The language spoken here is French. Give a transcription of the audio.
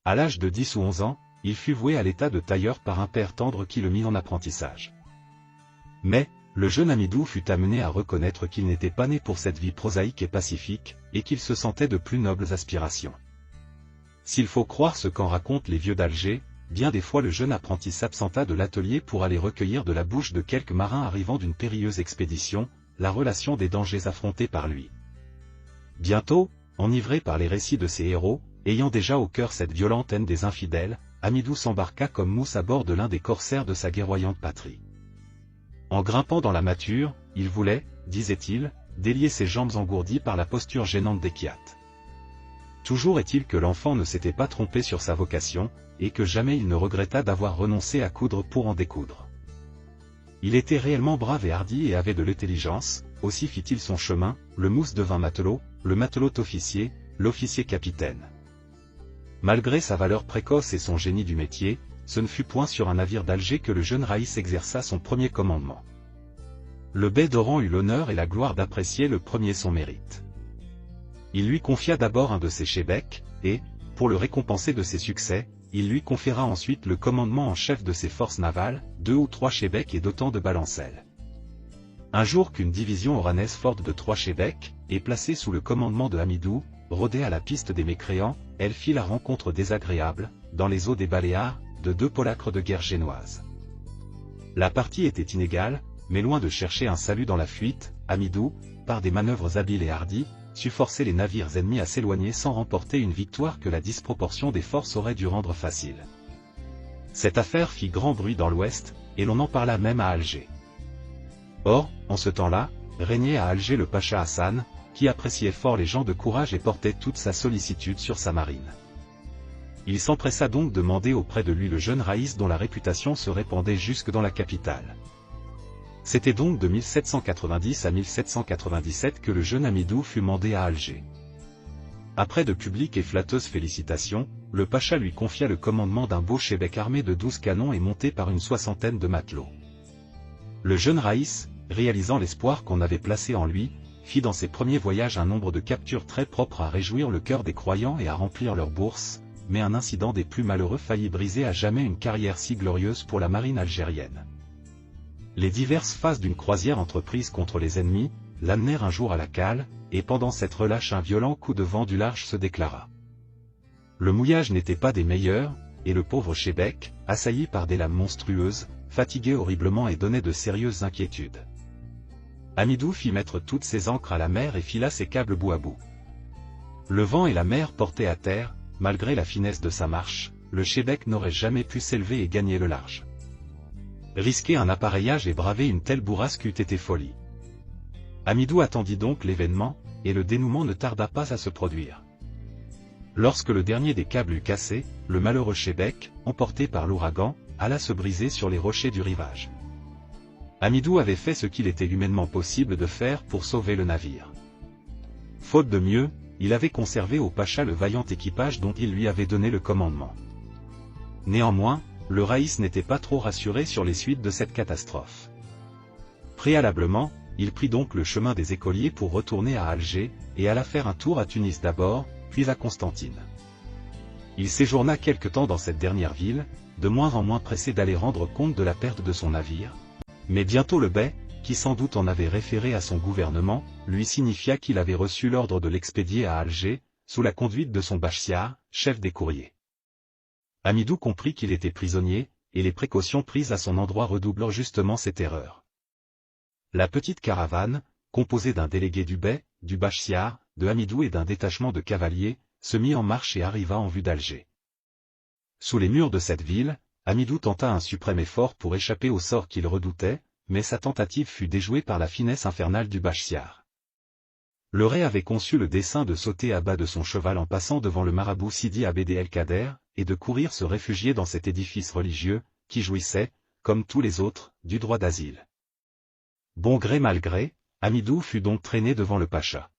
À l'âge de 10 ou 11 ans, il fut voué à l'état de tailleur par un père tendre qui le mit en apprentissage. Mais, le jeune Amidou fut amené à reconnaître qu'il n'était pas né pour cette vie prosaïque et pacifique, et qu'il se sentait de plus nobles aspirations. S'il faut croire ce qu'en racontent les vieux d'Alger, bien des fois le jeune apprenti s'absenta de l'atelier pour aller recueillir de la bouche de quelques marins arrivant d'une périlleuse expédition, la relation des dangers affrontés par lui. Bientôt, enivré par les récits de ses héros, ayant déjà au cœur cette violente haine des infidèles, Amidou s'embarqua comme mousse à bord de l'un des corsaires de sa guerroyante patrie. En grimpant dans la mâture, il voulait, disait-il, délier ses jambes engourdies par la posture gênante des quiates. Toujours est-il que l'enfant ne s'était pas trompé sur sa vocation, et que jamais il ne regretta d'avoir renoncé à coudre pour en découdre. Il était réellement brave et hardi et avait de l'intelligence, aussi fit-il son chemin, le mousse devint matelot, le matelot officier, l'officier capitaine. Malgré sa valeur précoce et son génie du métier, ce ne fut point sur un navire d'Alger que le jeune Raïs exerça son premier commandement. Le bey d'Oran eut l'honneur et la gloire d'apprécier le premier son mérite. Il lui confia d'abord un de ses shebeks, et, pour le récompenser de ses succès, il lui conféra ensuite le commandement en chef de ses forces navales, 2 ou 3 shebeks et d'autant de balancelles. Un jour qu'une division oranaise forte de 3 shebeks, et placée sous le commandement de Amidou, rôdait à la piste des mécréants, elle fit la rencontre désagréable, dans les eaux des Baléares, de 2 polacres de guerre génoise. La partie était inégale, mais loin de chercher un salut dans la fuite, Amidou, par des manœuvres habiles et hardies, sut forcer les navires ennemis à s'éloigner sans remporter une victoire que la disproportion des forces aurait dû rendre facile. Cette affaire fit grand bruit dans l'Ouest, et l'on en parla même à Alger. Or, en ce temps-là, régnait à Alger le pacha Hassan, qui appréciait fort les gens de courage et portait toute sa sollicitude sur sa marine. Il s'empressa donc de demander auprès de lui le jeune Raïs dont la réputation se répandait jusque dans la capitale. C'était donc de 1790 à 1797 que le jeune Amidou fut mandé à Alger. Après de publiques et flatteuses félicitations, le pacha lui confia le commandement d'un beau shebek armé de 12 canons et monté par une 60aine de matelots. Le jeune Raïs, réalisant l'espoir qu'on avait placé en lui, fit dans ses premiers voyages un nombre de captures très propres à réjouir le cœur des croyants et à remplir leurs bourses, mais un incident des plus malheureux faillit briser à jamais une carrière si glorieuse pour la marine algérienne. Les diverses phases d'une croisière entreprise contre les ennemis, l'amenèrent un jour à la cale, et pendant cette relâche un violent coup de vent du large se déclara. Le mouillage n'était pas des meilleurs, et le pauvre shebek, assailli par des lames monstrueuses, fatiguait horriblement et donnait de sérieuses inquiétudes. Amidou fit mettre toutes ses ancres à la mer et fila ses câbles bout à bout. Le vent et la mer portaient à terre, malgré la finesse de sa marche, le shebek n'aurait jamais pu s'élever et gagner le large. Risquer un appareillage et braver une telle bourrasque eût été folie. Amidou attendit donc l'événement, et le dénouement ne tarda pas à se produire. Lorsque le dernier des câbles eut cassé, le malheureux shebek, emporté par l'ouragan, alla se briser sur les rochers du rivage. Amidou avait fait ce qu'il était humainement possible de faire pour sauver le navire. Faute de mieux, il avait conservé au pacha le vaillant équipage dont il lui avait donné le commandement. Néanmoins, le Raïs n'était pas trop rassuré sur les suites de cette catastrophe. Préalablement, il prit donc le chemin des écoliers pour retourner à Alger, et alla faire un tour à Tunis d'abord, puis à Constantine. Il séjourna quelque temps dans cette dernière ville, de moins en moins pressé d'aller rendre compte de la perte de son navire, mais bientôt le bey, qui sans doute en avait référé à son gouvernement, lui signifia qu'il avait reçu l'ordre de l'expédier à Alger, sous la conduite de son bachsiar, chef des courriers. Amidou comprit qu'il était prisonnier, et les précautions prises à son endroit redoublèrent justement ses terreurs. La petite caravane, composée d'un délégué du bey, du bachsiar, de Amidou et d'un détachement de cavaliers, se mit en marche et arriva en vue d'Alger. Sous les murs de cette ville, Amidou tenta un suprême effort pour échapper au sort qu'il redoutait, mais sa tentative fut déjouée par la finesse infernale du bachsiar. Le rey avait conçu le dessein de sauter à bas de son cheval en passant devant le marabout Sidi Abd el-Kader, et de courir se réfugier dans cet édifice religieux, qui jouissait, comme tous les autres, du droit d'asile. Bon gré mal gré, Amidou fut donc traîné devant le pacha.